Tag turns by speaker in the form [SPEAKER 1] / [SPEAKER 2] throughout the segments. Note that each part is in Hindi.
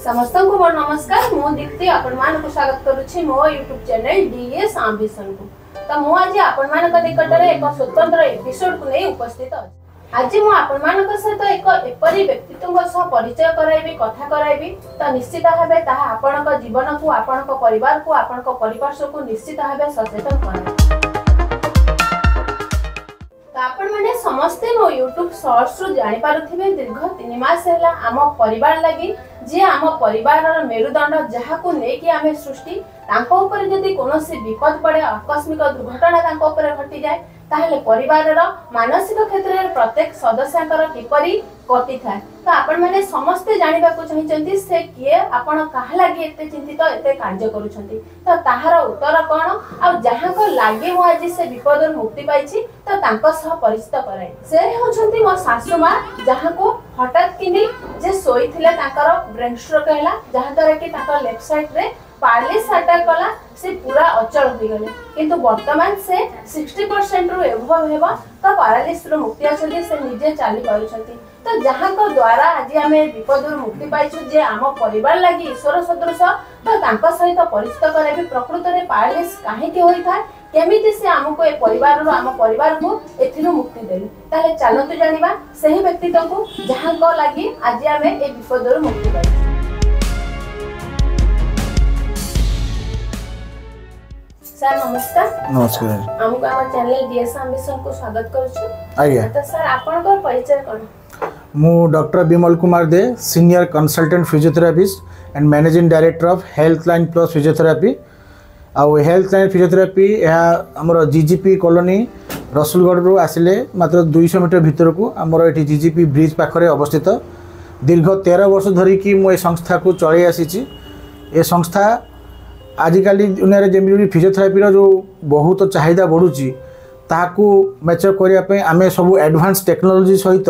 [SPEAKER 1] समस्त को मोर नमस्कार मु दीप्ति आपण मान को स्वागत करूछि मो YouTube चैनल डीएस एम्बिशन को। तो मु आज आपण मान को निकटरे एक स्वतंत्र एपिसोड को नै उपस्थित अछि। आज मु आपण मान को सहित एक एपरि व्यक्तित्व सह परिचय कराइबी कथा कराइबी। तो निश्चित भाबे ताहा आपण को जीवन को आपण को परिवार को आपण को परिपार्श्व को निश्चित भाबे सचेतन कराइबी। आपण माने समस्ते मो YouTube शॉर्ट्स रु जानि पारुथिबे दीर्घ 3 मास हैला आम परिवार लागि जे आम परिवार मेरुदंड जहा को नै कि आमे सृष्टि तांको ऊपर जदि कोनोसी विपद पड़े आकस्मिक दुर्घटना तांको ऊपर घटी जाय ताहले परिवार मानसिक क्षेत्र में प्रत्येक सदस्यांकर किपरि गति थाए। तो आपण माने समस्ते जानिबा को चाहिचंती से किए आपण काहा लागि एते चिंतित एते कार्य करूछंती। तो ताहार उत्तर कोन आ जहां को लागि मो आज से विपद मुक्ति पाइछि तो तांको सह परिचित कराई। से होछंती मो सासु मां जहां को हठात किनी जे सोईथिले तांकर ब्रेन स्ट्रोक हैला जहां द्वारा कि तांकर लेफ्ट साइड रे पैरालिसिस अटैक कला से पूरा अचल हो गले किंतु वर्तमान से 60% रु एभव हेबा तो पैरालिसिस रो मुक्ति अछंती से निजे चाली पारुछंती। तो जहां को द्वारा आज आमे विपद रु मुक्ति पाइछु जे आम परिवार लागि ईश्वर सदृश तो तांका सहित परिचित कराबी प्रकृत रे पैरालिसिस काहे के होई था केमिति से हमको ए परिवार रो आम परिवार को एथिनु मुक्ति देली। ताले चलंतु जानिबा सही व्यक्तित्व को जहां को लागि आज आमे ए विपद रु मुक्ति पाइछु। सर नमस्कार।
[SPEAKER 2] नमस्कार।
[SPEAKER 1] हमको आम चैनल डीएस एम्बिशन को स्वागत करूछु।
[SPEAKER 2] आज्ञा।
[SPEAKER 1] तो सर आपन को परिचय कोन?
[SPEAKER 2] मु doctor Bimal Kumar they senior consultant physiotherapist and managing director of health line plus physiotherapy. आउ हेल्थ लाइन फिजियोथेरापी हमर जीजीपी कॉलोनी रसुलगढ़ रु आसिले मात्र 200 मीटर भीतर को हमर एठी जीजीपी ब्रिज पाखरे अवस्थित दीर्घ 13 वर्ष धरी कि मु ए संस्था को चलाई आसीची। ए संस्था आजिकल दुनिया रे जेमि फिजियोथेरापी रो जो बहुत चाहिदा बढ़ुची ताकू मैच्योर करिया पे आमे सब एडवांस टेक्नोलॉजी सहित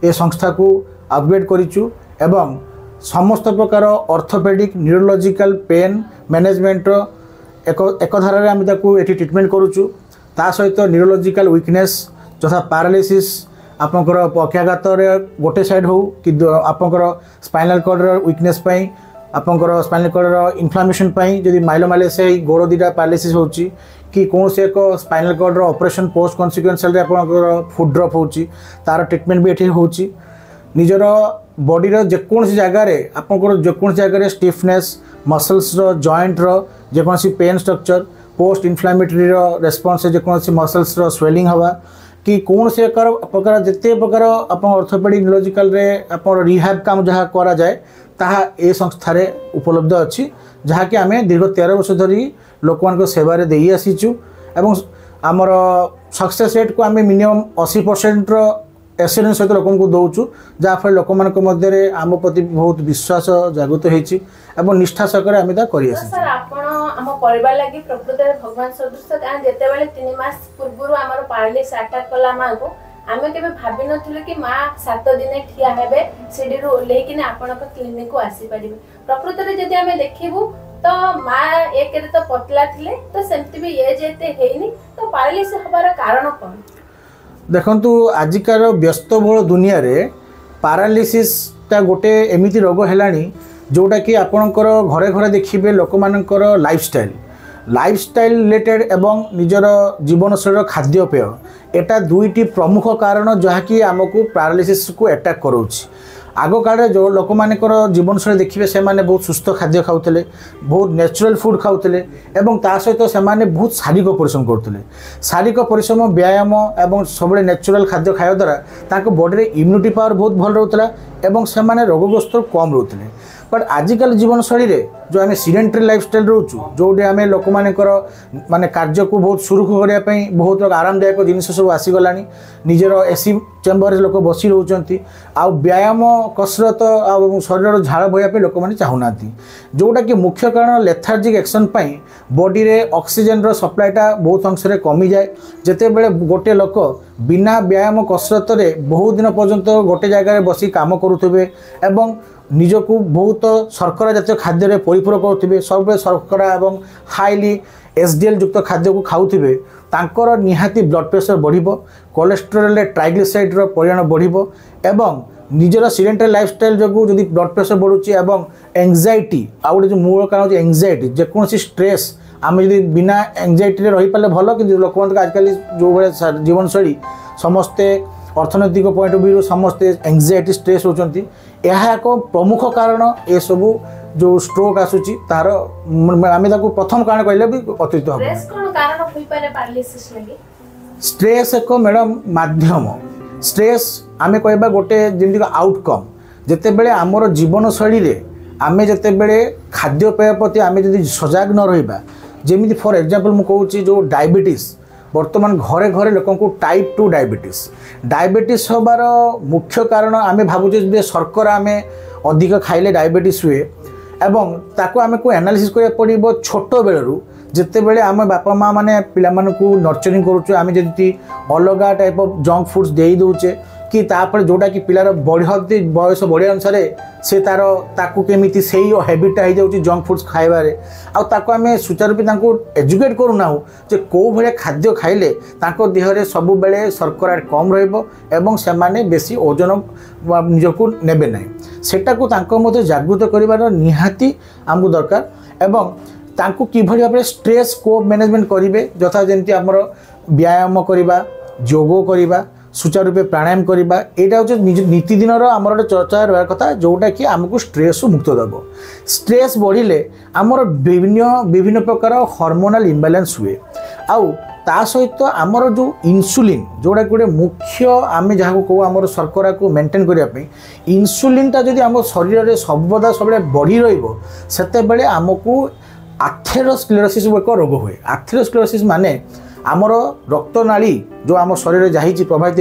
[SPEAKER 2] ए संस्था को अपग्रेड करिचु एवं समस्त प्रकार ऑर्थोपेडिक न्यूरोलॉजिकल पेन मैनेजमेंट एक धारा रे आमे ताकू एठी ट्रीटमेंट करूचु। ता सहित न्यूरोलॉजिकल वीकनेस जथा पैरालिसिस आपनकर पक्षाघात रे गोटे साइड हो कि आपनकर स्पाइनल कॉर्ड रे वीकनेस पई आपनकर स्पाइनल कॉर्ड इन्फ्लामेशन पई जदि माइलोमाइलेसिस गोड़ दीटा पैरालिसिस होची कि कौन से एक spinal cord operation post consequential रे आपनकर फुट ड्रॉप होची तार ट्रीटमेंट भी एठी होची। निजर बॉडी रो जेकोनसी जगह रे आपनकर जेकोनसी जगह रे स्टिफनेस मसल्स रो जॉइंट रो जेकोनसी पेन स्ट्रक्चर पोस्ट इन्फ्लामेटरी रो रेस्पॉन्स जेकोनसी मसल्स रो स्वेलिंग हवा कि कौन से प्रकार जिते प्रकार आप ऑर्थोपेडिक न्यूरोलॉजिकल रे आपन रिहैब काम जहाँ करा जाए ताहा ए संस्था रे उपलब्ध अच्छी जहाँ कि आमे दीर्घ 13 वर्ष धरी लोक मान सेवा रे देई आसीचु एवं आमर सक्सेस रेट को आमे मिनिमम 80% रो एश्योरेंस सहित लोक को दौचु जहाँ फल लोक मान मध्य आम प्रति बहुत विश्वास जागृत होइछि एवं निष्ठा सहकारे आमे ता करि आसी।
[SPEAKER 1] सर आपण हम परिवार लागि प्रकृत रे भगवान सदृश कारण जेते बेले 3 मास पूर्व हमर पैरालिसिस अटैक कला मां को आमे केबे भाबी नथिले कि मां 7 दिन ठिया हेबे सीडी रो ओले कि आपण को क्लिनिक को आसी परिबे। प्रकृत रे जदि आमे देखिबु तो मां एक रे तो पतला थिले तो सेमति भी एज एते हेइनी तो पैरालिसिस हबार कारण कोन?
[SPEAKER 2] देखंतु आजिकार व्यस्तबहुल दुनिया रे पैरालिसिस ता गोटे एमिति रोग हेलानी जोटा कि आपणकर घरे घरे देखिए लोक मानकर लाइफस्टाइल रिलेटेड एवं निजर जीवनशैली खाद्यपेय एटा दुईटी प्रमुख कारण जहाँकि आमको पैरालिसिस को अटैक करोछि। आग काल जो लोक मानकर जीवनशैली देखिए से माने बहुत सुस्थ खाद्य खाउतले बहुत नेचुरल फूड खाउतले एवं ता सहित से माने बहुत शारीरिक परिश्रम करतले। शारीरिक परिश्रम व्यायाम एवं सब नेचुरल खाद्य खाଇବା द्वारा ताको बॉडी रे इम्यूनिटी पावर बहुत भल रहउतला एवं से माने रोगग्रस्त कम रहउतले। बट आजिकल जीवनशैली रे जो आम सीडेंटरी लाइफस्टाइल रोचु जोटे आम लोक माने कार्य को बहुत सुरुखु करने बहुत आरामदायक जिनस सब आसीगला निजर एसी चेम्बर लोक बसी रोचंती आ व्यायाम कसरत आ शरीर झाड़ बहवाई लोक मैंने चाहूना जोटा कि मुख्य कारण लेथार्जिक एक्शन बॉडी रे ऑक्सीजन रो सप्लाईटा बहुत अंश कमी जाए जिते बड़े गोटे लोक बिना व्यायाम कसरत रे बहुत दिन पर्यंत गोटे जगह बसी काम करुवे एवं निजको बहुत शर्करा जातीय खाद्य परिपूरक करुवे सब शर्करा एवं हाईली एसडीएल युक्त खाद्य को खाऊे निहाती ब्लड प्रेशर बढ़िबो कोलेस्टेरोल ट्राइग्लिसराइड परिमाण बढ़िबो एवं निजर सिडेंटरी लाइफस्टाइल जो जदि ब्लड प्रेशर बढ़ुची और एंजाइटी आ गोटे जो मूल कारण होची एंजाइटी जेकोसी स्ट्रेस आम जब बिना एंजाइटी रही पारे भल कि लोक आजकल जो भाई जीवनशैली समस्ते अर्थनैतिक पॉइंट ऑफ व्यू समस्ते एंजाइटी स्ट्रेस होती यह एक प्रमुख कारण ये सब जो स्ट्रोक आसूची तार आम प्रथम कारण कहले भी अतिरिक्त हम स्ट्रेस एक मैडम माध्यम स्ट्रेस आम कहबा गोटे जमी आउटकम जिते बड़े आमर जीवन शैली रे आम जिते बड़े खाद्यपेय प्रति आम जब सजग न रहा जमी फॉर एग्जांपल मु कहूँ जो डायबिटीज वर्तमान घरे घरे लोक टाइप 2 डायबिटीज होबार मुख्य कारण आम भावुचे शर्करा आम अधिक खाइले डायबिटीज हुए एवं ताको आम को एनालिसिस करा पड़ो छोट बेलू जिते बड़े आम बापा माँ मैंने पिला नर्चरिंग करुचे आम जमी अलग टाइप ऑफ जंक फूड्स दे दौचे कि तापर जोटा कि पिलार बढ़ती बयस बढ़िया अनुसार से तार ताकू केमिति से हैबिटा हो जाऊँगी जंक फूड्स खाइबारे आम सुचारूपे एजुकेट करूना जे कौ भाया खाद्य खाइले देहरे सब बेले शर्करा कम रही से बेसी ओजन निजक नेबे ना सेटा को जागृत कर निहाती आमको दरकार एवं तांको किभली भाव स्ट्रेस को मैनेजमेंट करेंगे यथा जमी आमर व्यायाम करवा योग करवा सुचारूपे प्राणायाम करवा यहाँ हूँ नीतिदिन आम गोटे चर्चा रहा कथा जोटा कि आमको स्ट्रेस मुक्त देव स्ट्रेस बढ़िले आमर विभिन्न प्रकार हार्मोनाल इम्बालांस हुए आउ ता सहित आमर जो इंसुलिन जोड़ा गोटे मुख्य आम जहाँ को आमर शर्करा को मेंटेन करने इंसुलिनटा जदि आम शरीर में सर्वदा सब बढ़ी रते आमको आथेरोस्क्लेरोसिस एक रोग हुए आथेरोस्क्लेरोसिस माने आमर रक्तनाली जो आम शरीर जाइए प्रभावित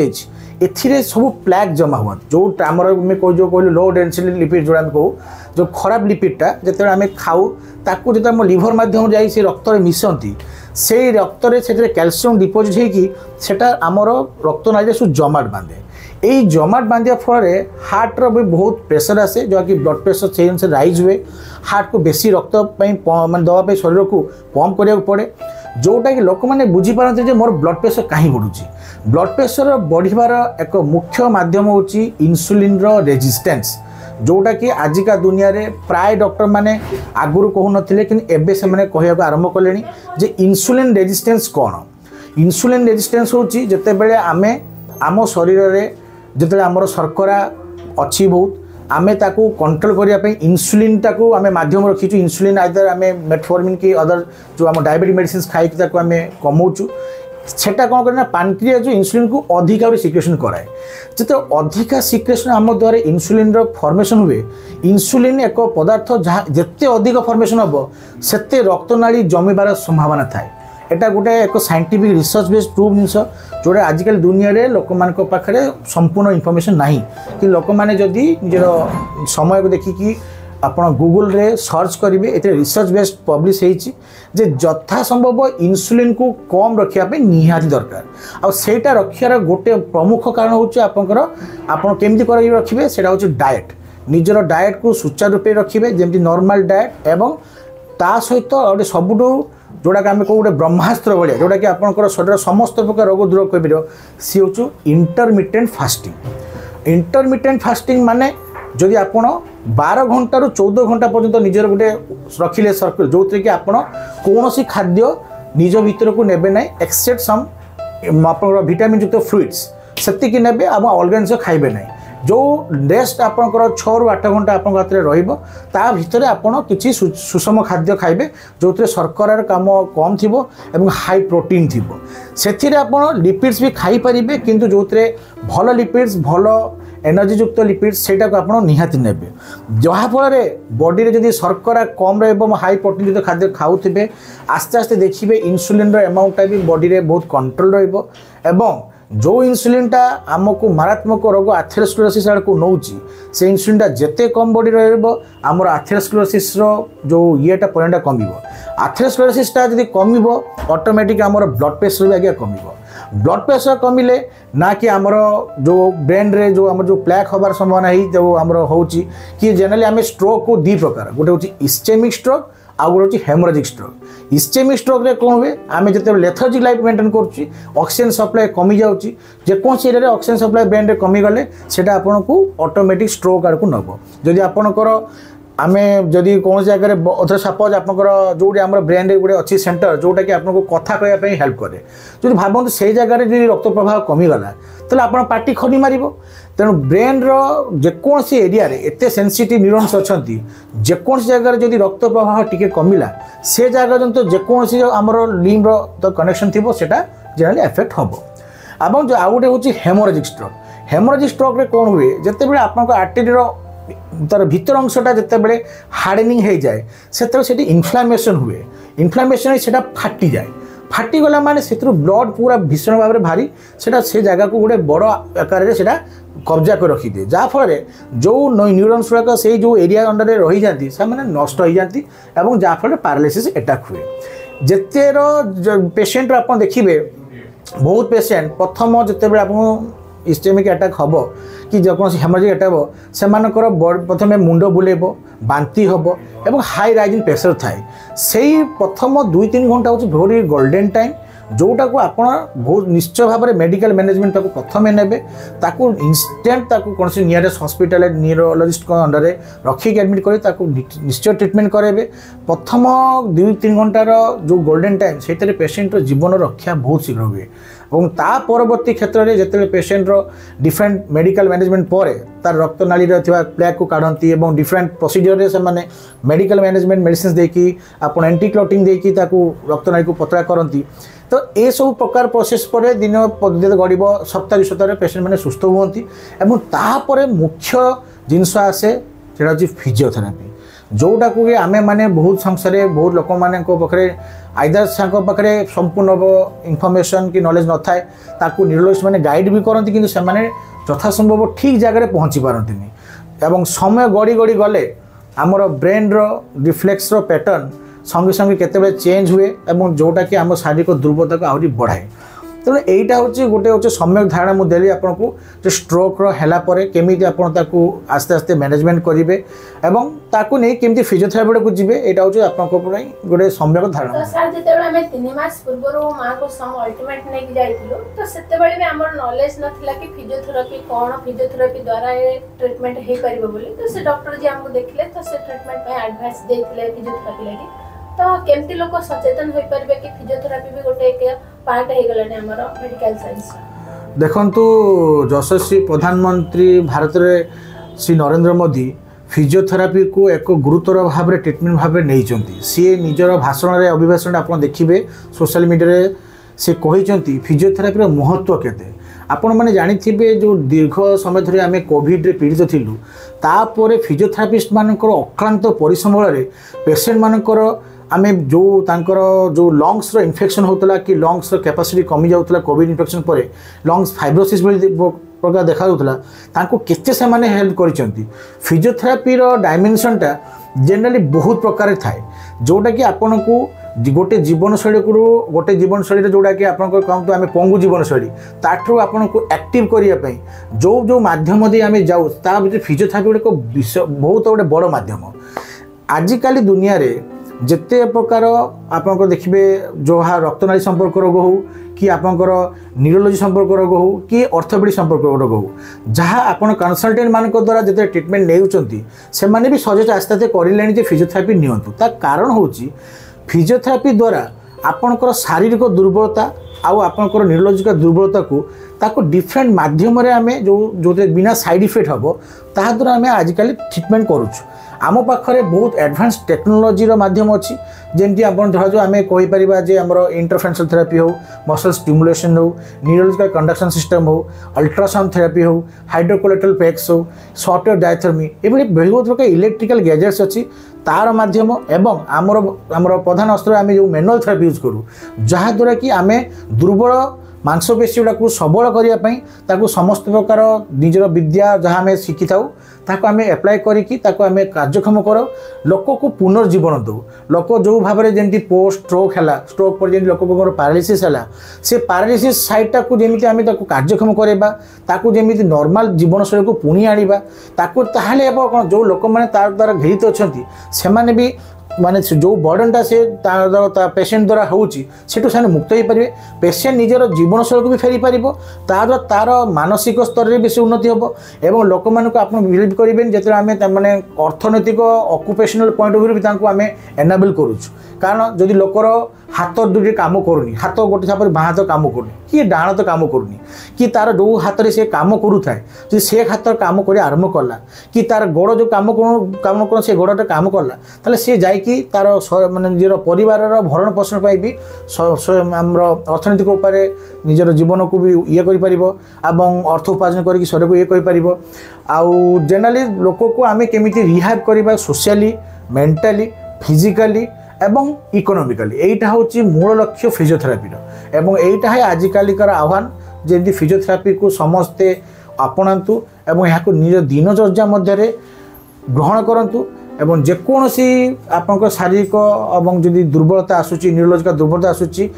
[SPEAKER 2] होती सब प्लैक जमा हुआ जो आमर जो कहलु लो डेंसिटी लिपिड जो आम कहूँ जो खराब लिपिडटा जो आम खाऊ ताकू जो आम लिभर माध्यम जा रक्त में मिशंती से रक्त में कैल्शियम डिपोजिट होटा आमर रक्तनाली सब जमाट बांधे यही जमाट बांधिया फल हार्ट्र भी बहुत प्रेसर आसे जो कि ब्लड प्रेसर से अनुसार राइज हुए हार्ट को बेसी रक्त मान दवाई शरीर को पंप करा पड़े जोटा कि लोक मैंने बुझीपारती मोर ब्लड प्रेसर कहीं बढ़ुची ब्लड प्रेसर बढ़िबार एक मुख्य माध्यम होची इंसुलिन रेजिस्टेंस जोटा कि आजिका दुनिया रे प्राय डॉक्टर माने आगुरु कहू नथिले कि एबे से माने कहया आरंभ कलेनी जे इंसुलिन रेजिस्टेंस कौन इंसुलिन रेजिस्टेंस होची जते बेले आमे आम शरीर रे जते आमर शर्करा अच्छी बहुत आमे ताकू कंट्रोल करने इंसुलिन टाकू आमे माध्यम रखीचु इंसुलिन आइदर आमे मेटफॉर्मिन की अदर जो आम डायबिटीज मेडिसिन खाई आमे कमाऊँ सेटा कौन करना पानक्रिया जो इंसुलिन को अधिका सिक्रेशन कराए जिते अधिका सिक्रेशन आम द्वारा इंसुलिन फॉर्मेशन हुए इंसुलिन एक पदार्थ जहाँ जिते अधिक फॉर्मेशन हम सेते रक्तनाली जमीबार संभावना थाए एटा गोटे एक साइंटिफिक रिसर्च बेस्ड प्रूव जिनस जोटा आजिकल दुनिया रे लोक मानक पाखरे संपूर्ण इनफॉरमेशन नहीं कि लोक माने जदि निजर समय को देखिकी आपण गूगल रे सर्च करेंगे ये रिसर्च बेस्ड पब्लिश होती जे यथा संभव इंसुलिन को कम रखापी निहाती दरकार आईटा रखार गोटे प्रमुख कारण होची आपंकर आपण केमती कर रखिए सेटा होची डाएट निजर डाएट को सुचारू रूपे रखिए जमी नॉर्मल डाएट एवं ता सहित गोटे सबुठू जोटा कि आम कौ गोटे ब्रह्मास्त्र भाया जोटा कि आपंकर शरीर समस्त प्रकार रोग दूर कर सी हूँ इंटरमिटेंट फास्टिंग माने जदि आप 12 घंटा रु 14 घंटा पर्यंत निजर गोटे रखिले सर्कल जो थी कि आप कौन सी खाद्य निज भीतर को नेबे ना एक्सेप्ट सम आप विटामिन युक्त फ्रुइट्स से नेबे आप अलग जिन खाइबे ना जो रेस्ट आपंकर 6 ରୁ 8 घंटा आप हाथ में रहा भितर आपड़ कि सुषम खाद्य खाइबे जो शर्करार काम कम थी हाई प्रोटीन थी से आप लिपिड्स भी खाई पारे किंतु जो भल लिपिड्स भल एनर्जी युक्त लिपिड्स से आप निहाती ने जहाँफल बॉडी रे जदि शर्करा कम हाई प्रोटीन युक्त खाद्य खाऊे आस्ते आस्ते देखिए इंसुलिन एमाउंटा भी बॉडी रे बहुत कंट्रोल एवं जो इंसुलिनटा आमको मारात्मक रोग आथेरोस्क्लेरोसिस आड़ को नौची से इंसुलिनटा जेते कम बॉडी रमर आथेरोस्क्लेरोसिस जो येटा परिणाम कम आथेरोस्क्लेरोसिसटा जब कम ऑटोमेटिक आमर ब्लड प्रेशर भी आगे कम ब्लड प्रेशर कमिले ना कि आमर जो ब्रेन रे जो आमर जो प्लैक हबार संभावना ही जो आमर होची कि जनरली आम स्ट्रोक को 2 प्रकार गोटे हूँ इस्केमिक स्ट्रोक आउ गोटे हूँ हेमोरेजिक स्ट्रोक। इस्केमिक स्ट्रोक रे कौन हुए आम जो लेथर्जिक लाइफ मेंटेन करुच्ची ऑक्सीजन सप्लाई कमी जाऊँगी जेकोसी एरिया ऑक्सीजन सप्लाई ब्रेन रे कमी गले सेटा आपन को ऑटोमेटिक स्ट्रोक आड़ को नब जदि आपणकर आम जदि कौन जगह सपोज आपंकर जो आम ब्रेन गोटे अच्छी सेंटर जोटा कि आपको कथा कहवाई हेल्प करे जो भावतु से जगह जी रक्त प्रवाह कमीगला तो आप पार्टी खनी मार तेणु ब्रेन जेकोसी एरिया एत सेंसिटिव न्यूरॉन्स अच्छा जेकोसी जगह जदि रक्त प्रवाह टी कमिला से जगह जो जेकोसी आमर लिम्ब तो कनेक्शन थी सेटा जनरली एफेक्ट हम अब जो आउ गोटे हूँ हेमोरेजिक स्ट्रोक। हेमोरेजिक स्ट्रोक रे कौन हुए जिते आप आर्टेरीर तार भीतर अंशटा जिते हार्डनिंग हो जाए से इनफ्लामेशन हुए इनफ्लामेशन से फाटी जाए फाटीगला माने से ब्लड पूरा भीषण भाव में बाहरी से जगह को गोटे बड़ आकार से कब्जा कर रखी दिए जहाँफल जो न्यूरॉन्स गुड़ाक से जो एरिया अंडर रही जाती से नष्ट हो जाती जहाँफल पैरालिसिस अटैक हुए जितेर पेसेंट आप देखिए बहुत पेसेंट प्रथम जिते आप इस्केमिक अटैक हम कि जेकोसी हेमोरेजिक अटैक हम से प्रथम मुंड बुलेब बांती हम एवं हाई राइजिंग प्रेशर थाए से प्रथम 2-3 घंटा हूँ वेरी गोल्डन टाइम जोटा को आप बहुत निश्चय भाव में मेडिकल मैनेजमेंट प्रथम ने इंस्टेंट कौन से नियरेस्ट हॉस्पिटल न्यूरोलॉजिस्ट अंडर रखिक एडमिट कर निश्चय ट्रीटमेंट करेंगे प्रथम 2-3 घंटार जो गोल्डन टाइम से पेसेंट जीवन रक्षा बहुत शीघ्र हुए और ता परवर्ती क्षेत्र में जिते पेसेंट डिफरेंट मेडिकल मैनेजमेंट पर तार रक्त नाली प्लेग को काढ़ती और डिफरेंट प्रोसीजर से मेडिकल मैनेजमेंट मेडिसिन देकी आप एंटी क्लॉटिंग देकी रक्त नाली को पतला करती तो ये सब प्रकार प्रोसेस पर दिन गड़ब सप्ताह 2 सप्ताह पेसेंट मैंने सुस्थ हुंती तापर मुख्य जिनस आसे सेटा हूँ फिजियोथेरापी जोटा को आम मैंने बहुत संसार बहुत लोक मानते आइदर पाखे संपूर्ण इनफर्मेशन कि नॉलेज न थाए ताकू न्यूरोलॉजिस्ट मैंने गाइड भी करती कि यथासंभव ठीक जगह पहुँची पारती एवं समय गड़ी गड़ी गले आमर ब्रेन रिफ्लेक्स पैटर्न संगे संगे केते चेंज हुए और जोटा कि आम शारीरिक दुर्बलता को आहरी बढ़ाए तेणु यहीटा हूँ गोटे हूँ सम्यक धारणा मुझे देली आपको जो स्ट्रोक है केमी आप आस्ते आस्ते मैनेजमेंट करेंगे एवं ताकू नहीं केमी फिजियोथेरापी को जीवे यहाँ हूँ आप गोटे सम्यक धारणा।
[SPEAKER 1] सर जो 3 मास पूर्व माँ को सम अल्टीमेट नहीं जाइलु तो सेतेबेले भी हमर नॉलेज नथिला कि फिजियोथेरापी कौन फिजियोथेरापी द्वारा ट्रीटमेंट हे परिबो बोली तो से डॉक्टर जी हमको देखले तो से ट्रीटमेंट पे एडवाइस देथिले फिजियोथेरापी लागि तो केमती लोक सचेतन हो पारे कि फिजियोथेरापी भी गोटे एक पार्ट हो गलाने हमर मेडिकल साइंस।
[SPEAKER 2] देखंतु यशस्वी प्रधानमंत्री भारत में श्री नरेंद्र मोदी फिजियोथेरापी को एक गुरुतर भाव में ट्रिटमेंट भाव में नहीं सी निजर भाषण में अभिभाषण आप देखिए सोशल मीडिया से कहते फिजियोथेरापी महत्व केते आपण मैंने जानी जो दीर्घ समय धरी आम कोविड रे पीड़ित थिलु तापर फिजियोथेरापिस्ट मानकर अक्लांत परिश्रम बल पेसेंट मानकर आम जो तांकर जो लंग्स रो इन्फेक्शन होता कि लंग्स रो कैपेसिटी कमी जाउतला कोविड इन्फेक्शन पर लंग्स फाइब्रोसिस प्रकार देखा केते से माने हेल्प करिसेंती फिजियोथेरापी रो डायमेंशनटा जनरली बहुत प्रकार थाए जोटा कि आपन को गोटे जीवनशैली को गोटे जीवनशैली जोटा कि आप कहतु आम पंगु जीवनशैली ताठू आपन को एक्टिव करने जो जो माध्यम दे आम जाऊ ता भीतर फिजियोथेरापी गोटे बहुत गोटे बड़ माध्यम आजिकाली दुनिया रे जिते प्रकार आप देखिए जो रक्तनाली संपर्क रोग हो कि आपंकर न्यूरोलॉजी संपर्क रोग हो कि ऑर्थोपेडिक संपर्क रोग हो जहाँ आप कंसल्टेंट मान द्वारा जिते ट्रीटमेंट नहीं से भी सजेस्ट आस्ते आस्ते कर फिजियोथेरापी नियंतु ता कारण हूँ फिजियोथेरापी द्वारा आपणकर शारीरिक दुर्बलता आउ आपणकर न्यूरोलॉजिकल दुर्बलता को ताको डिफरेंट माध्यम आम जो बिना साइड इफेक्ट हम ता द्वारा आम आजिकल ट्रीटमेंट करुच्छू आम पाखे बहुत एडवांस टेक्नोलोजी माध्यम अच्छी जमती आप जो आम कहीपर जे आम इंटरफेरेंशियल थेरापी हो मसल स्टिमुलेशन हो न्यूरोलॉजिकल कंडक्शन सिस्टम हो अल्ट्रासाउंड थेरापी हो हाइड्रोकोलेट्रल पैक्स हो सॉफ्टवेयर डायथर्मी ये बहुत प्रकार इलेक्ट्रिकल गैजेट्स अच्छी तार माध्यम एवं आमर प्रधान अस्त्र आम जो मैनुअल थेरापी यूज करूँ जहाँद्वारा कि आम दुर्बल मांसपेशी गुड़ा सबल करने समस्त प्रकार निजर विद्या जहाँ आम शिखी था ताको आम एप्लाय करिकी ताको आम कार्यक्षम कर लोक को पुनर्जीवन दो लोक जो भाव में जमी पोस्ट स्ट्रोक है स्ट्रोक पर जमी लोक पैरालिसिस है से पैरालिसिस साइडटा को जमी आम कार्यक्षम करवा ताको जमी नॉर्मल जीवनशैली को पुणी आनिबा ताको ताहले कौन जो लोक मैंने तार द्वारा घिरित अच्छा से भी माने जो बर्डनटा से पेसेंट द्वारा होची सेठू से मुक्त हो पारे पेसेंट निजर जीवनशैली को भी फेरी पार तार तार मानसिक स्तर में बेसी उन्नति हम एवं लोक मानक आप बिलीव करेंगे जिते आम मैंने अर्थनैतिक अक्युपेशनल पॉइंट ऑफ व्यू भी आम एनाबल करुचु कारण जदि लोकर हाथ दुटी काम करूनी हाथ गोटे छाप बाँ हाथ काम करूनी कि डाण तो काम करूनी कि तार जो हाथ में से काम करूए जो से हाथ काम कर आरंभ कला कि तार गोड़ जो काम कर से गोड़टा काम कला ताले सी जाकि तार माने निजर परिवार भरण पोषण पर भी आमर अर्थनैतिक उपाय निजर जीवन को भी ये कर अर्थ उपार्जन करके शरीर को ये कर आउ जनरली लोक को आम केमी रिहाब करवा सोशली मेंटाली फिजिकाली एवं इकोनॉमिकली एटा होची मूल लक्ष्य फिजियोथेरापी एवं एटा है आजिकालिकार आह्वान जमी फिजियोथेरापी को समस्ते आपणातु एवं यहाँ को निज दिनचर्या मध्य ग्रहण करूँ एवं जेकोसी आप शारीरिक और जदि दुर्बलता आसूची न्यूरोलॉजिकल दुर्बलता आसूची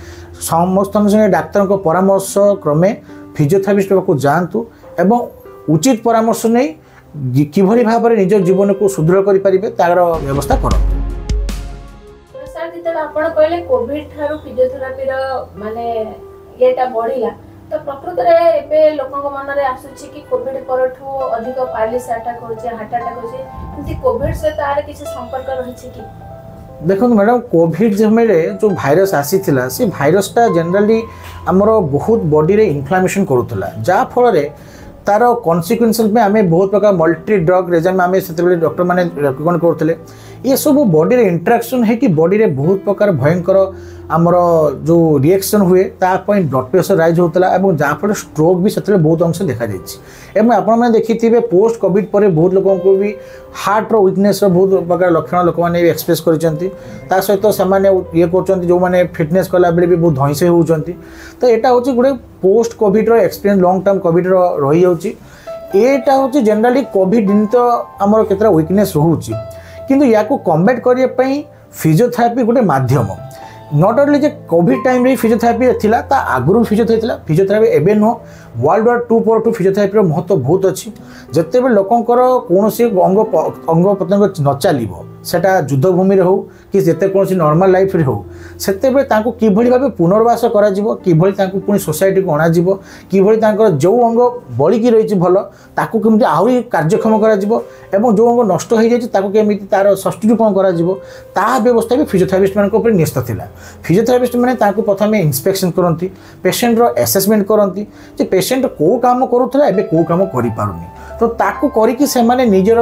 [SPEAKER 2] समस्त संगे डाक्तर परामर्श क्रमे फिजियोथेरापिस्ट को जातु एवं उचित परामर्श नहीं किभली भाव में निज जीवन को सुदृढ़ करें तार व्यवस्था करूँ।
[SPEAKER 1] आपण कहले कोविड थारु फिजियोथेरापी माने येटा बढ़िला तो प्रकृत रे एबे लोकन मन रे आसुची कि कोविड परठू अधिक पैरालिसिस अटैक होचे हार्ट अटैक होचे एंती कोविड से तार किसी संपर्क रहिछि कि
[SPEAKER 2] देखो मैडम कोविड समय जो भाइरस आसीथिला से भाइरसटा जनरली हमरो बहुत बॉडी रे इन्फ्लामेशन करूथला जा फल रे तार कन्सिक्वेन्स में आम बहुत प्रकार मल्टी ड्रग रेजाम आम से डॉक्टर मैंने रेकमेंड करते ये सब बॉडी रे इंटरेक्शन है कि बॉडी रे बहुत प्रकार भयंकर आमर जो रिएक्शन हुए तापाई ब्लड प्रेशर राइज होता है जहाँफल स्ट्रोक भी से बहुत अंश देखा जाए आपने देखिए पोस्ट कोविड पर बहुत लोगों को भी हार्ट वीकनेस बहुत प्रकार लक्षण लोक मैंने एक्सप्रेस कर सहित से ये कर जो मैंने फिटनेस कला बेले भी बहुत धईसे होती तो यहाँ हूँ गोटे post Covid experience long term Covid रही जाटा हूँ जनरली कोविड दिन तो आमर केतरा वीकनेस रोचे किंतु या कम्बैट करने फिजियोथेरापी गोटे माध्यम not only J Covid time रे फिजियोथेरापी थिला ता आगुरु फिजियोथेरापी एबे नो वर्ल्ड वार 2 पर फिजियोथेरापी रो महत्व बहुत अच्छी जते बेले लोकंकर कोनोसी अंग प्रत्यंग न चलिबो सेटा युद्ध भूमि रे हो कि जेते कोनोसी नॉर्मल लाइफ रे हो सेते बेले तांको किभली भाबे पुनर्वास करा जिवो किभली तांको पुनी सोसाइटी को अणा जिवो किभली तांकर जो अंग बळी की रहिछि भलो ताको केमति आहुरी कार्यक्षम करा जिवो एवं जो अंग नष्ट हो जाइछि ताको केमति तार सब्स्टिट्यूट कोन करा जिवो ता व्यवस्था भी फिजियोथेरापिस्ट मान को ऊपर न्यस्त थिला फिजियोथेरापिस्ट मैंने प्रथम इन्स्पेक्शन करती पेसेंट रो असेसमेंट करती जे पेसेंट को काम करूथला एबे को काम करि पारुनी तो ताकू करिकि से माने निजर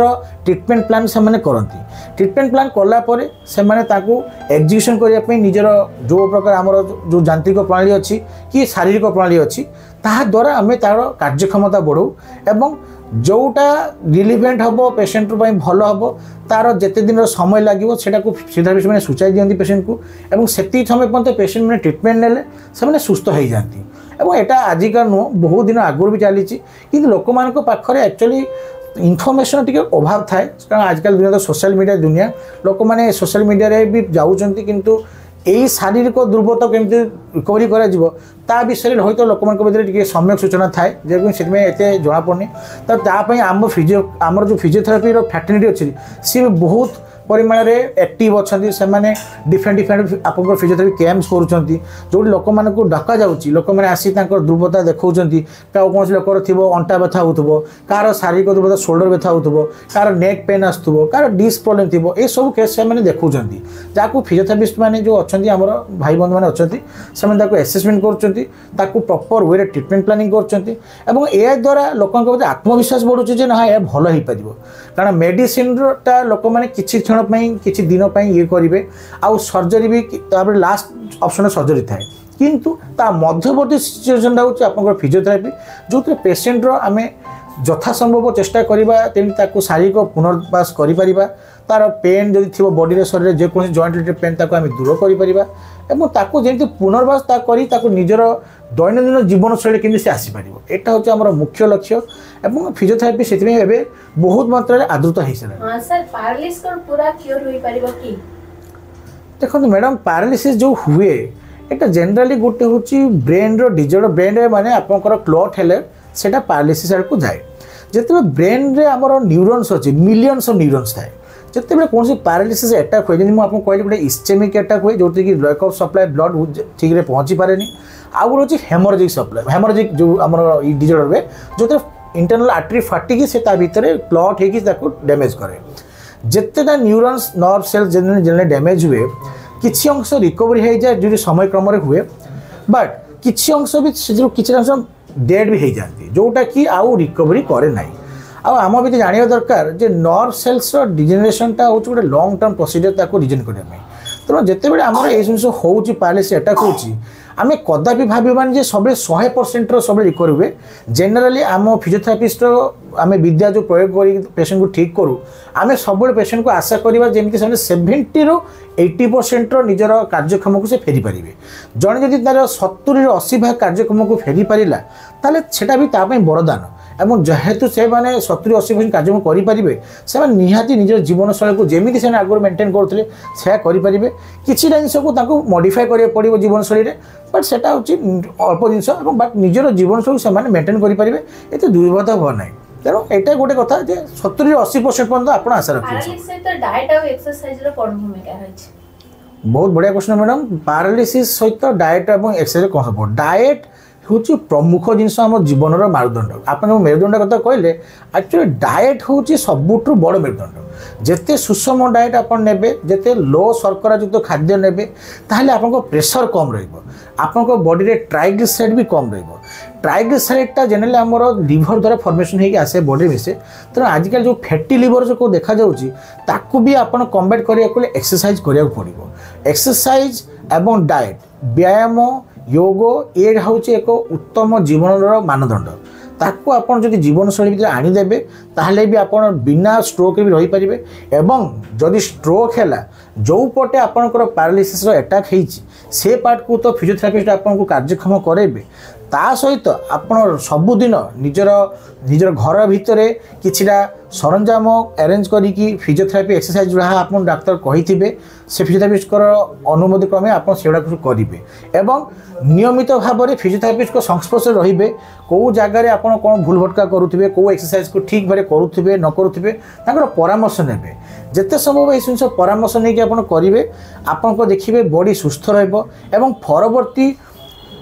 [SPEAKER 2] ट्रीटमेंट प्लान से माने करती ट्रीटमेंट प्लान कला परे से माने ताकू एग्जीक्यूशन करिया पे निजर जो प्रकार हमर जो यांत्रिक प्रणाली अच्छी कि शारीरिक प्रणाली अच्छी ताहा द्वारा आमे तार कार्यक्षमता बढ़ाऊ एवं जोटा रिलिवेंट हम पेसेंट भल हम तार जिते दिन समय लगे सेटा को फिजियोथेरापिस्ट मैंने सूचाई दिखती पेसेंट को एवं से समय पर्यटन पेसेंट मैंने ट्रीटमेंट नेले से सुस्थ हो जाती एवं एटा आजिका नुह बहुत दिन आगुरी भी चली कि लोक मान पाखे एक्चुअली इनफर्मेशन टी अभाव थाए कारण आजकल दुनिया तो सोशल मीडिया दुनिया लोक मैंने सोशल मीडिया भी जाऊँच किंतु यही शारीरिक दुर्बलता केमती रिकवरी करा विषय रही तो लोक भितर सम्यक सूचना थाए से एत जना पड़नी तो तापाई आम आमर जो फिजियोथेरापी फैटर्निटी अच्छी सी बहुत परिमाण में एक्टिव अच्छा से डिफरेंट डिफरेंट आप फिजियोथेरापी कैंप्स करुँच जो लोक मान डका जाऊँगी लोक मैंने आसी दुर्बलता देखा कौन लोकर थी अंटा व्यथा हो कार शारीरिक दुर्बलता शोल्डर व्यथा हो कार नेक पेन आसो कार डिस्क प्रोब्लेम थी ये सब केस से देखा जहाँ फिजियोथेरापिस्ट मैंने जो अच्छा आम भाई बंधु मैंने अच्छा से एसेसमेंट कर प्रॉपर वे ट्रीटमेंट प्लानिंग कर द्वारा लोक आत्मविश्वास बढ़ुचे जे ना यह भल हो पार कारण मेडिसिन टा लोक मैंने किसी क्षण किसी दिन ये करेंगे आउ सर्जरी भी लास्ट ऑप्शन सर्जरी थाए किंतु ता मध्यवर्ती सिचुएशन हूँ आप फिजियोथेरापी जो पेसेंट आम यथासंभव चेष्टा करवा तेमती शारीरिक पुनर्वास कर तार पेन जदि थी बॉडी शरीर जेको जॉइंट रिलेटेड पेन ताको आम दूर कर जमी पुनर्वास निजर दैनंदिन जीवन शैली केमती से आसीपर यहाँ हूँ आम मुख्य लक्ष्य और फिजियोथेरापी से बहुत मात्रा आदृत हो देखो मैडम पैरालिसिस जो हुए এটা जनरली गोटे हूँ ब्रेन डिजर्डर ब्रेन माने आपंकर क्लॉट हेले सेटा पैरालिसिस आड़ को जाए जिते ब्रेन रे आमर न्यूरॉन्स अच्छे मिलियंस ऑफ न्यूरॉन्स थाए जिते बड़े कौन पैरालिसिस अटैक हुए जमी मुझे कहली गोटे इस्चेमिक अटैक हुए जो कि लैक ऑफ सप्लाई ब्लड ठीक से पहुँची पारे आउ गोटे हूँ हेमोरेजिक सप्लाई हेमोरेजिक जो आम डिजर्डर हुए जो इंटरनल आर्टरी फाटिकी से भितर क्लट होकर डैमेज करे जितेटा neurons nerve cells general damage हुए किसी अंश रिकवरी हो जाए जो समय क्रम हुए बट किसी अंश भी किसी अंश डेड भी हो जाती जोटा कि आउ रिकवरी करे ना आम भी जानवा दरकार जे नर्व सेल्स डिजेनरेशनटा हूँ गोटे लंग टर्म प्रोसीजर रिजन करने तेणु जिते बड़े आम ये जिन हो पैरालिसिस अटैक होची आम कदापि भावानी जे सब 100% सब रिकवरी हुए जेनेराली आम फिजियोथेरापिस्ट आम विद्या जो प्रयोग कर पेसेंट को ठीक करूँ आम सब पेसेंट को आशा करवा जमी 70 ରୁ 80% निजर कार्यक्षम को से फेरी पारे जड़े जदि तार 70 ରୁ 80 भाग कार्यक्षम को फेरी पारा ताले सेटा भी ताप वरदान एवं जेहेतु से मैंने 70-80% कार्यक्रम करेंगे से निहाती निज जीवन शैली को जमी से आगुरी मेंटेन करते करेंगे किसी जिनस को मॉडिफाई करा पड़ो जीवन शैली में बट से अल्प जिनस बट निजर जीवन शैली से मेंटेन करेंगे ये दुर्बलता हुआ ना तेणु यहाँ गोटे कथा 70-80% पर्यटन आप आशा रखिए बहुत बढ़िया क्वेश्चन मैडम पैरालिसिस सहित डाएट और एक्सरसाइज कौन सब डाएट हूँ प्रमुख जिनस आम जीवन मारुदंड आप मेरुदंड कथा कहले एक्चुअली डाएट हूँ सबुठ बड़ मेरुदंड जिते सुषम डाएट आप ने जिते लो शर्करायुक्त खाद्य ने ताहले आपको प्रेशर कम रहा बॉडी रे ट्राइग्लिसराइड भी कम रहा ट्राइग्लिसराइडटा जेनराली आमर लिभर द्वारा फॉर्मेशन होगी आसे बॉडी मिसे तेणु आजिकल जो फैटी लिवर जो देखा ताकू भी आप कम्बैट करा एक्सरसाइज करा पड़ो एक्सरसाइज एवं डाएट व्यायाम योग ये हूँ एक उत्तम जीवन मानदंड ताकू आप जो जीवन शैली भर आनीदे ताहले भी आप बिना स्ट्रोक भी रही पारे एवं जदि स्ट्रोक है जो पटे आपंकर पैरालिसिस अटैक से पार्ट को तो फिजियोथेरापिस्ट आपको कार्यक्षम करेंगे ता सहित आप सबुदिन निजर निजर घर भितर किछिटा सरंजाम अरेंज करी फिजियोथेरापी एक्सरसाइज जहाँ आप डाक्तर कही से फिजियोथेरापिस्ट अनुमति क्रमे आप करेंगे एवं नियमित भाव में फिजियोथेरापिस्ट को संस्पर्श रे कौ जगार आप कौन भूल भटका करुवे कौ एक्सरसाइज को ठीक भाव करुवे न करुवे परामर्श ने जिते संभव ये जिन परामर्श नहीं आप करेंगे आपको देखिए बॉडी सुस्थ रहा परवर्ती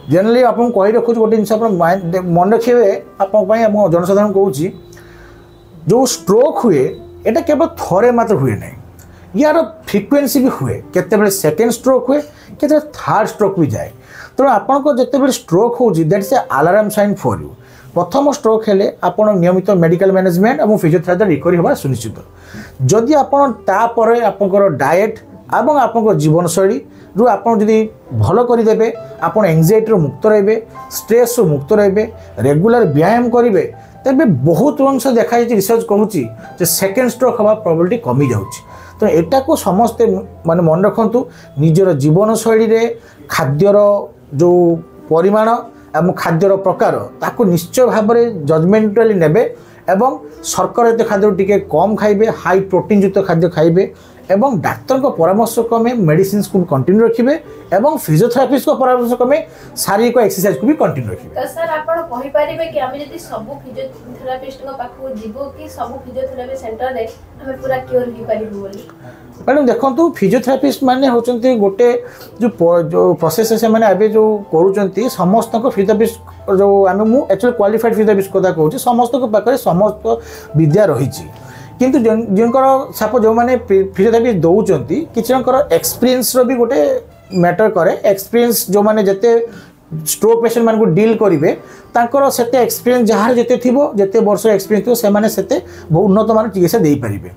[SPEAKER 2] जेनराली आपको कही रखुच गोटे जिन मन रखिए आप जनसाधारण कहूँ जो स्ट्रोक हुए ये केवल थोड़े मात्र हुए ना यार फ्रिक्वेन्सी भी हुए केते सेकेंड स्ट्रोक हुए केते थर्ड स्ट्रोक भी जाए तेणु आपको जिते स्ट्रोक हो that is a alarm sign for you प्रथम स्ट्रोक हेले आप नियमित मेडिकल मैनेजमेंट और फिजियोथेरापी रिकवरी होगा सुनिश्चित जदि आपपर आपंकर डाएट और आपंकर जीवन शैली रू आप भल करदे आप एंजाइटी मुक्त रे स्ट्रेस मुक्त रे रेगुलर व्यायाम करेंगे तेरे बहुत अंश देखा रिसर्च कहूँ सेकेंड स्ट्रोक हवा प्रोबेबिलिटी कमी जाऊँगी तो यहाँ को समस्ते माने मन रखु निजर जीवन शैली रे खाद्यर जो परिमाण और खाद्यर प्रकार ताको निश्चय भाव में जजमेंटाली नेबे एवं शर्करा खाद्य टी कम खाइबे हाई प्रोटीन युक्त खाद्य खाइबे एवं डाक्तर को परामर्श क्रमे मेडिसिन को कंटिन्यू रखिए एवं फिजियोथेरापिस्ट को परामर्श क्रमे शारीरिक एक्सरसाइज को भी कंटिन्यू रखिए।
[SPEAKER 1] तो सर आपण कहि परिबे कि हम यदि सब फिजियोथेरापिस्ट को पाखो जीवो कि सब फिजियोथेरापी सेंटर रे हम पूरा क्योर ही परिबो बोली
[SPEAKER 2] मैडम देखो फिजियोथेरापिस्ट माने होचंती गोटे जो प्रोसेस से माने आबे जो करूचंती समस्त को फिजियोथेरापिस्ट जो आमे मु एक्चुअली क्वालिफाइड फिजियोथेरापिस्ट कथा कहूची समस्त को पाखरे समस्त विद्या रहिची किंतु जिनकर साप जो मैंने फिजियोथेरापी दौरान किसी एक्सपीरियंस भी गोटे मैटर करे एक्सपीरियंस जो मैंने जिते स्ट्रोक पेशेंट मान को डील करेंगे तांकर सेते एक्सपीरियंस जहाँ जिते थी जिते वर्ष एक्सपीरियंस थो से बहुत उन्नत मान चिकित्सा दे पारे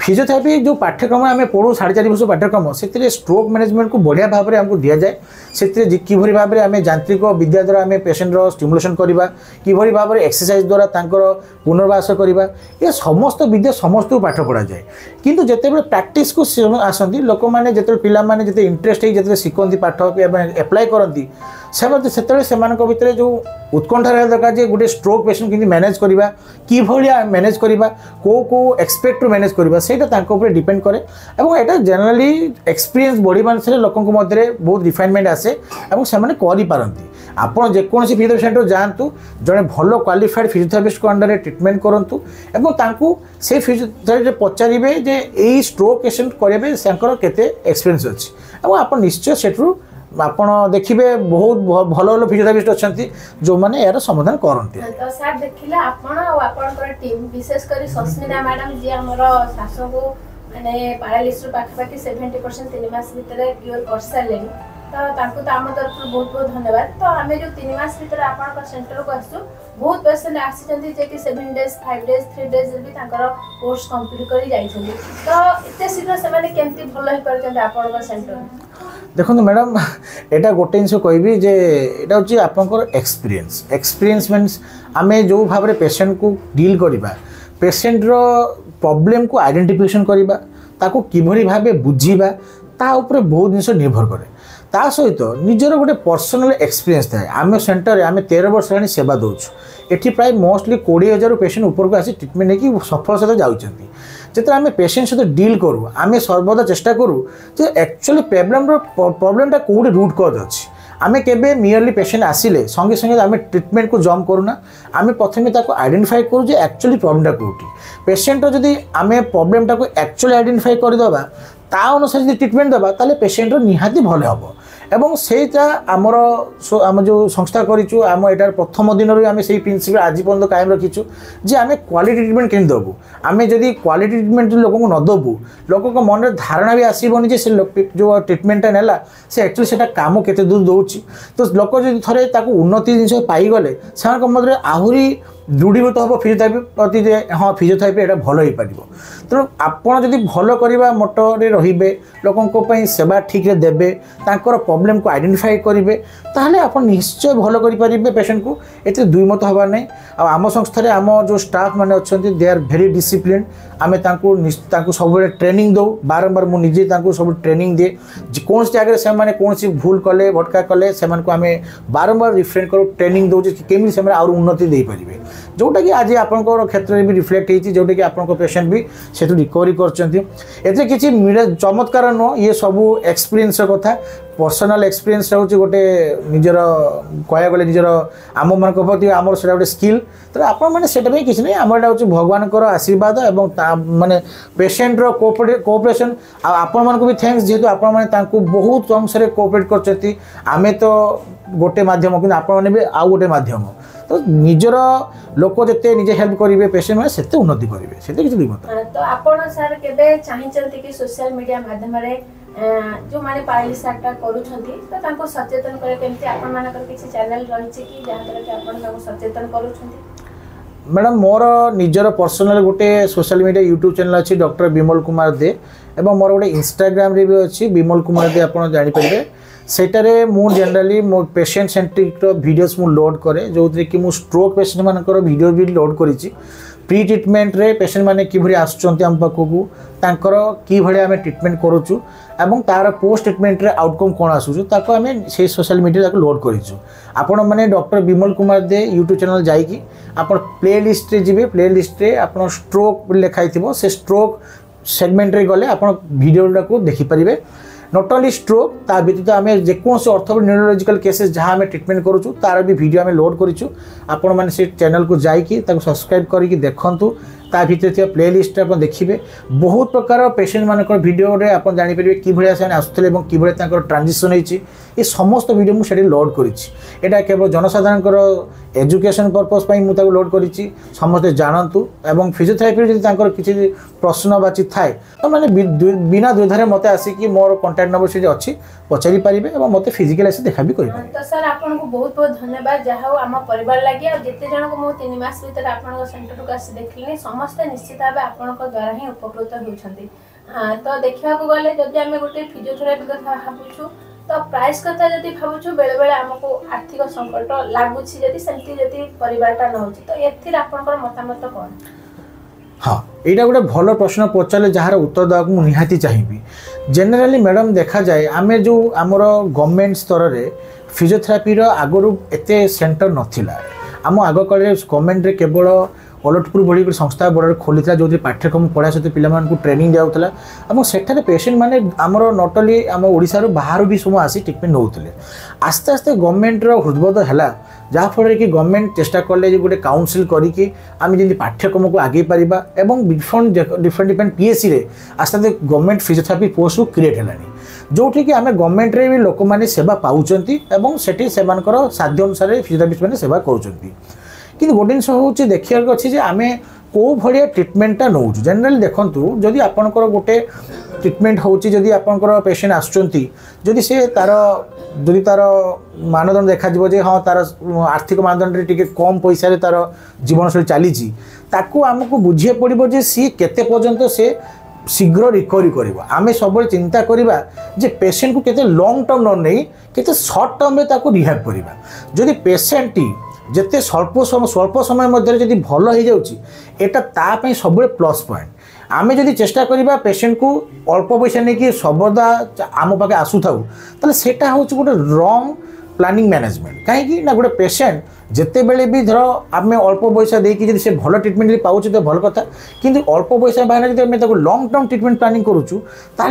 [SPEAKER 2] फिजियोथेरापी जो पाठ्यक्रम आम पढ़ू 4.5 वर्ष पाठ्यक्रम से स्ट्रोक मैनेजमेंट को बढ़िया भाव में आमको दि जाए से किभली भाव में आम यांत्रिक विद्या द्वारा आम पेशेंट स्टिमुलेशन करवा किभली भाव में एक्सरसाइज द्वारा तांकर पुनर्वास करवा ये समस्त विद्या समस्त को पाठ पढ़ा जाए किंतु जिते प्रैक्टिस को आसती लोक मैंने जिते पिलाने जिते इंटरेस्ट हो शिखती पाठ एप्लाय करती से भितर जो उत्कंठा रहा दरकार जे गोटे स्ट्रोक पेशेंट कि मैनेज करवा कि मैनेज करवा को एक्सपेक्ट मैनेज करवा से डिपेंड करे और यहाँ जनरली एक्सपीरियंस बॉडी मानस लोक मध्य बहुत रिफाइनमेंट आसे और से पारती आपण जेकोसी फिजियोथेरापी सेंटर जातु जड़े भल क्वालिफाइड फिजियोथेरापिस्ट को अंडर ट्रिटमेंट करूँ और से फिजियोथेरापी पचारे जे यही स्ट्रोक पेसेंट करेंगे केते एक्सपीरियंस अच्छी और आप निश्चय सेठू आपण देखिए बहुत भल भल फिजियोथेरापिस्ट अच्छा जो मैंने यार समाधान करते।
[SPEAKER 1] तो सर देखिले आपण और आपनकर टीम विशेष कर सस्मिता मैडम जी हमर शाशु को माने पैरालिसिस पाखापाखि 70% 3 मास भितर क्योर कर सारे तो तांको तो आम तरफ बहुत बहुत धन्यवाद। तो आम जो 3 मास भितर आपनकर सेंटर को आसु बहुत पेशेंट आसी जे कि 7 डेज 5 डेज 3 डेज भी तांकर कोर्स कंप्लीट करी जाइछथि तो इते शीघ्र से माने केमती भल होई परछन आपनकर सेंटर।
[SPEAKER 2] देखो मैडम एटा गोटे जिन कहबी जे एटा हूँ आपंकर एक्सपीरियंस मीन्स आम जो भाव में पेसेंट को डील करवा पेसेंट रो प्रॉब्लम को आइडेंटिफिकेशन करवा ताको किभली भाबे बुझीबा ता ऊपर बहुत जिन निर्भर करे ता सहित निजर गोटे पर्सनल एक्सपीरियंस थाए आम सेंटर आम 13 वर्ष हेल्ला सेवा दूँ एटी प्राय मोस्टली 20,000 पेसेंट ऊपर को आसी ट्रिटमेंट नहीं सफल सहित जाऊँच जिते आम पेसेंट सहित डील करूँ आम सर्वदा चेष्टा करूँ जे एक्चुअली प्रॉब्लमटा कौटी रूट कज अच्छी आम केबे मियरली पेसेंट आसिले संगे संगे आम ट्रिटमेंट को जम्प करूना आम प्रथम आइडेंटिफाई करूँ जे एक्चुअली प्रॉब्लमटा कौटी पेसेंट जदि आम प्रॉब्लमटा को एक्चुअली आइडेंटिफाई करदेबा ता अनुसार जो ट्रिटमेंट देबा ताले पेसेंट निहाती भल हम एवं सेटा आमर आम जो संस्था करूँ आम यार प्रथम दिन आम से प्रिंसिपल आज पर्यटन कायम रखीचु जे आम क्वालिटी ट्रिटमेंट केम देवु आम जदि क्वालिटी ट्रिटमेंट लोक को नदेवु लोक मन में धारणा भी आसबनी से जो ट्रिटमेंटा नेला से एक्चुअली से काम केते दूर दौर तो लोक जो थे उन्नति जिन पाईगले से मध्य आहरी दृढ़ीभूत हम फिजियोथेरापी प्रति जे हाँ फिजियोथेरापी एटा भल हो पार तेणु आपड़ जदि भल करवा मोटरे रे लोकों सेवा ठीक रे देबे तांकर प्रॉब्लम को आइडेंटिफाई करेंगे ताहले आप निश्चय भल करेंगे पेसेंट को ये दुई मत हबार नहीं आम संस्था आम जो स्टाफ मैंने अच्छा दे आर भेरी डिसिप्लिन आम सब ट्रेनिंग दो बारंबार मुझे सब ट्रेनिंग दिए कौन जगह से कौन भूल कले भटका कले से आम बारंबार रिफ्रेन करूँ ट्रेनिंग दौर केमी से उन्नति दे पारे जोटा कि आज आपंकर क्षेत्र में भी रिफ्लेक्ट होती जोटा कि आप पेसेंट भी से रिकवरी कर किसी चमत्कार नुह ये सब एक्सपीरियंस कथा पर्सनल एक्सपीरियंस हूँ गोटे निजर कह गले निजर आम मान प्रति आमर से गोटे स्किल तो आप किसी नहीं आम हूँ भगवान आशीर्वाद एवं माने पेसेंट कोऑपरेशन आपण मानक भी थैंक्स जेहेतु आपण माने बहुत अंश कोऑपरेट करछथि आमे तो गोटे माध्यम कि आपण माने भी आउ गोटे माध्यम तो निजर लोक जिते निजे हेल्प करेंगे पेसेंट मैंने से उन्नति करेंगे से किसी दुईमत
[SPEAKER 1] तो आपण सर केबे चाहिचंती कि सोशल मीडिया माध्यम रे जो माने पैरालिसिस आटा करूछंती तो तांको सचेतन करे केमती आपण मानकर किसी चैनल रहिछि कि जहां तक कि आपण तांको सचेतन करूछंती।
[SPEAKER 2] मैडम मोर निजर पर्सनल गोटे सोशल मीडिया यूट्यूब चैनल अच्छी डॉक्टर विमल कुमार दे एवं मोर गोटे इंस्टाग्राम रे भी अच्छी विमल कुमार दे आपण जानि परिबे सेटारे मु जनरली मो पेशेंट सेंट्रिक वीडियोस मु लोड करे जो कि मु स्ट्रोक पेशेंट मानकर वीडियो भी लोड करिछि प्री ट्रीटमेंट रे पेशेंट माने किभली आसुचंती हम पाखकू तांकर किभली आमे ट्रीटमेंट करूछु एवं तार पोस्ट ट्रीटमेंट रे आउटकम कोन आसुछु ताको आमे से सोशल मीडिया ताको लोड करिछु आपण माने डॉक्टर विमल कुमार दे यूट्यूब चैनल जाई कि आपण प्ले लिस्ट रे जिवे प्ले लिस्ट रे आपण स्ट्रोक लिखाई थिबो से स्ट्रोक सेगमेंट रे गले आपण वीडियो को देखि परिबे नॉट ओनली स्ट्रोक ता व्यतीत आम जेकोसी ऑर्थोपेडिक न्यूरोलॉजिकल केसेस जहाँ आम ट्रीटमेंट करूँ तार भी वीडियो आम लोड करूँ आपण मैंने से चैनल को जाइए सब्सक्राइब करके देखूँ ता भीतर प्ले लिस्ट आप देखिए बहुत प्रकार पेशेंट मानक वीडियो आप जापर कि से आसुले कि ट्रांजिशन होती ये समस्त वीडियो मुझे लोड करा केवल जनसाधारण एजुकेशन पर्पज पर मुझे लोड करी समस्ते जानतु एवं फिजियोथेरापी जब किसी प्रश्न बाची थाए तो मैंने बिना द्विधारे मत आसिक मोर कंटाक्ट नंबर से अच्छी पचारि पारे और मत फिजिकल आसी देखा भी करेंगे।
[SPEAKER 1] तो सर आपको बहुत बहुत धन्यवाद जहाँ आम परिवार लगे और जिते जन को मुझे 3 मास भीतर आप सेंटर को आसी देखिले समस्ते निश्चित भाव आपण द्वारा ही उपकृत होती। हाँ तो देखा गले जब आम गोटे फिजियोथेरापी कथा भावुँ तो प्राइस कथा जब भावुँ बेले बेले आमको आर्थिक संकट लगुच जदि परिवारटा न हो तो ये मतामत कौन?
[SPEAKER 2] हाँ यहाँ गोटे भल प्रश्न पचारे जार उत्तर देवा मुझे निहाती चाहिए जेनेराली मैडम देखा जाए आम जो आमर गवर्नमेंट स्तर में फिजियोथेरापी आगुरी एत सेंटर नाला आम आग काल गवर्नमेंट केवल अलटपुर भली गोटे संस्था बड़ खोली जो पाठ्यक्रम पढ़ा सहित पिला ट्रेनिंग दिया और सेठारे पेसेंट माने आमर नॉट ओनली आम ओडिशा बाहर भी सब आसी ट्रिटमेंट नौते आस्ते आस्ते गवर्नमेंट हृदबोध है जहाँफल कि गवर्नमेंट चेष्टा कले गोटे काउनसिल करके आम जमी पाठ्यक्रम को आगे पारिबा एवं डिफरेंट डिफरेंट पीएससी रे आस्ते आस्ते गवर्नमेंट फिजियोथेरापी पोस्ट को क्रिएट है जोटि कि आम गवर्नमेंट रे भी लोक मैंने सेवा पाँच से साध्य अनुसार फिजियोथेरापिस्ट मैंने सेवा कर गोटे जिन हूँ देखा अच्छी आम कौ भाया ट्रिटमेंटा नौ जेनराली देखूँ जदि आपंकर गोटे ट्रिटमेंट होती आपंकर पेसेंट आसुँच से तार जदि तार मानदंड देखा हाँ तार आर्थिक मानदंड टे कम पैसा तार जीवनशैली चली आमको बुझे पड़ो जे सी केते पर्यंत से शीघ्र रिकवरी कर आम सब चिंता करवा जे पेसेंट को केते लॉन्ग टर्म न नहीं केते शॉर्ट टर्म में ताको रिहैब करवा जदि पेसेंट जिते स्वल्प समय मध्य जदि भल हो जाऊँगी एटा तापाई सब प्लस पॉइंट आम जदि चेष्टा करवा पेसेंट को अल्प पैसा नहीं कि सर्वदा आम पाखे आसू था सेटा हूँ गोटे रॉन्ग प्लानिंग मैनेजमेंट कहीं ना गोटे पेसेंट जिते बेले भी धर आम अल्प पैसा देकी से भल ट्रिटमेंट पाऊँ तो भल कथा किंतु अल्प पैसा बाहर जब आम लॉन्ग टर्म ट्रिटमेंट प्लानिंग करूँ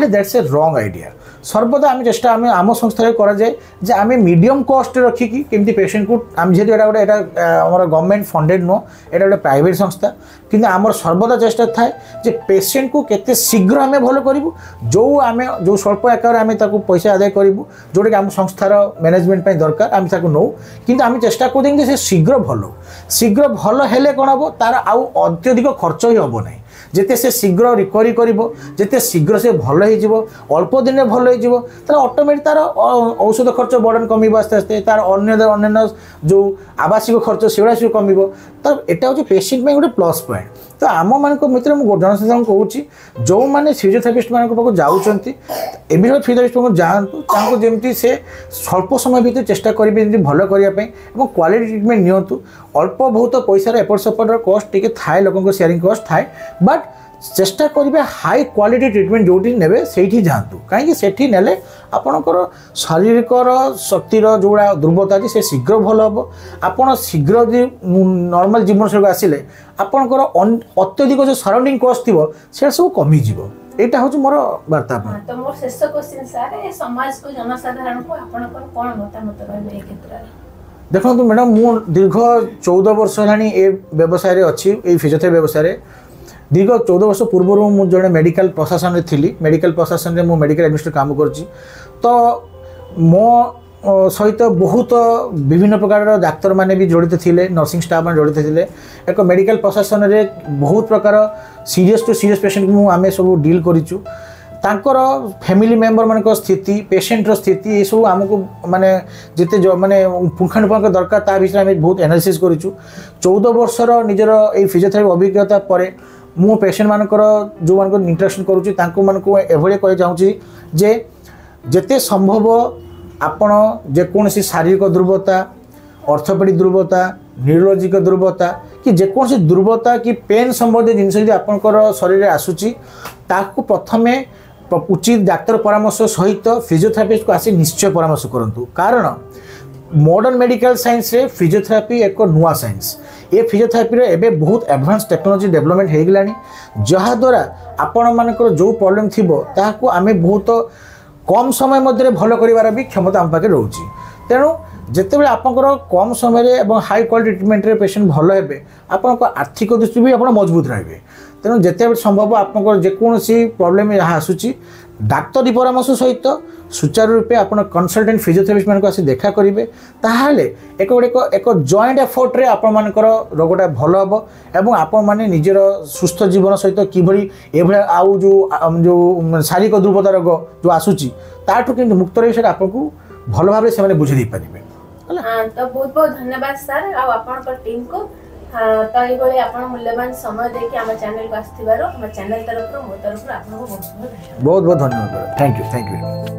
[SPEAKER 2] दैट्स ए रॉन्ग आइडिया सर्वदा आम चेष्टा आम संस्था कराए जे आम मीडियम कॉस्ट रखिकी केमती पेसेंट को आम जेहतु एटा गोटे आम गवर्नमेंट फंडेड नुह एटा गोटे प्राइवेट संस्था किंतु आमर सर्वदा चेष्टा थाए जे पेसेंट को केते शीघ्र आम भल करूँ जो स्वल्प आकार आम पैसा आदाय करूँ जोटा कि आम संस्थार मैनेजमेंट दरकार आम नौ कि आम चेष्टा करें से शीघ्र भल हेले कौन हम तार आउ अत्यधिक खर्च ही हम ना जिते से शीघ्र रिकवरी करते शीघ्र से भल हो अल्प दिन में भल हो ऑटोमेटिक तार औषध खर्च बर्डन कम आस्ते आस्ते तार अन्य जो आवासिक खर्च से सब कम तो यहाँ हूँ पेसेंट गोटे प्लस पॉइंट तो आम मान मित्र मुझे जनसाधारण कहूँ जो मैंने फिजियोथेरापिस्ट मान पाक जाऊँगी एवं फिजियोथेरापिस्ट जातु जमी से स्वल्प समय भितर चेष्टा करेंगे भल करने क्वालिटी ट्रिटमेंट नियंतु अल्प बहुत पैसार एपट सेपटर कस्ट टी थाए लोक शेयरिंग कस्ट थाए बट चेष्टा करेंगे हाई क्वालिटी ट्रिटमेंट जो ने से जातु कहीं से ने आपणकर शारीरिक शक्तिर जोड़ा दुर्बलता अच्छी से शीघ्र भल हम आपड़ शीघ्र नॉर्मल जीवनशैली आसिले आपणकर अत्यधिक जो सराउंडिंग कस्ट थी से सब कमिज यहाँ हूँ मोर वार्ता
[SPEAKER 1] तो मोर शेष क्वेश्चन सर समाज को जनसाधारण को आपणकर कोन मतामत रहबे ए क्षेत्र
[SPEAKER 2] देखो मैडम मु दीर्घ 14 वर्ष है व्यवसाय अच्छी फिजियोथेरापी व्यवसाय दीर्घ 14 वर्ष पूर्व मुझे जड़े मेडिकल प्रशासन में थी मेडिकल प्रशासन में मेडिकल एडमिनिस्ट्रेटर काम करची तो मो सहित बहुत विभिन्न प्रकार डाक्तर माने भी जड़ित थे नर्सिंग स्टाफ मैंने जड़ित थे एक मेडिकल प्रशासन में बहुत प्रकार सीरीयस टू सीरीयस पेसेंट को आम सब डील करूँ तांकर फैमिली मेंबर मान स्थिति पेसेंटर स्थिति ये सब आमको माने जिते माने पुंखानुपुंख दरकार ता विषय में बहुत एनालिसिस करूँ 14 वर्षर निजर ये फिजियोथेरापी अभिज्ञता पर मु पेसेंट मानकर जो मान इंटरेक्शन करुँची एभली कह चाहूँगी जे जेते संभव आपण जेकोसी शारीरिक दुर्बलता ऑर्थोपेडिक दुर्बलता न्यूरोलॉजिक दुर्बलता कि जेकोसी दुर्बलता कि पेन संबंधी जिनस यदि आपंकर शरीर आसूची ताकू प्रथमे उचित डाक्तर परामर्श सहित फिजियोथेरापिस्ट को आसी निश्चय परामर्श करूँ कारण मॉडर्न मेडिकल साइंस रे फिजियोथेरापी एक नुआ साइंस ये फिजियोथेरापी रे एबे बहुत एडवांस टेक्नोलॉजी डेवलपमेंट हो गलानी जहा द्वारा आपण मानकर जो प्रॉब्लम थिबो ताकू आमे बहुत कम समय मध्य भल कर भी क्षमता आम पाखे रोचे तेणु जितेबाला आपंकर कम समय और हाई क्वालिटी ट्रिटमेंट रे पेसेंट भल हे आपंक आर्थिक दृष्टि भी आप मजबूत रहे तेणु जिते संभव आपंकर जेकोसी प्रॉब्लम यहाँ आसूची डाक्तरी परामर्श सहित सुचारू रूपे आप कंसल्टेंट फिजियोथेरापिस्ट मान आसी देखा करेंगे ताहले एक जॉइंट एफर्ट रे आपण मानकर रोगटा भल हम एवं आपण माने निजर सुस्थ जीवन सहित किभली एभली आउ जो शारीरिक दुर्बलता रोग जो आसूची ताठू कि मुक्त रही आपको भल भाव से बुझे पारे।
[SPEAKER 1] तो बहुत बहुत धन्यवाद सर आप टीम को तो ये आप मूल्यवान समय देके आम चैनल को आम चैनल तरफ मो तरफ आपको बहुत बहुत धन्यवाद।
[SPEAKER 2] बहुत बहुत धन्यवाद। Thank you very much.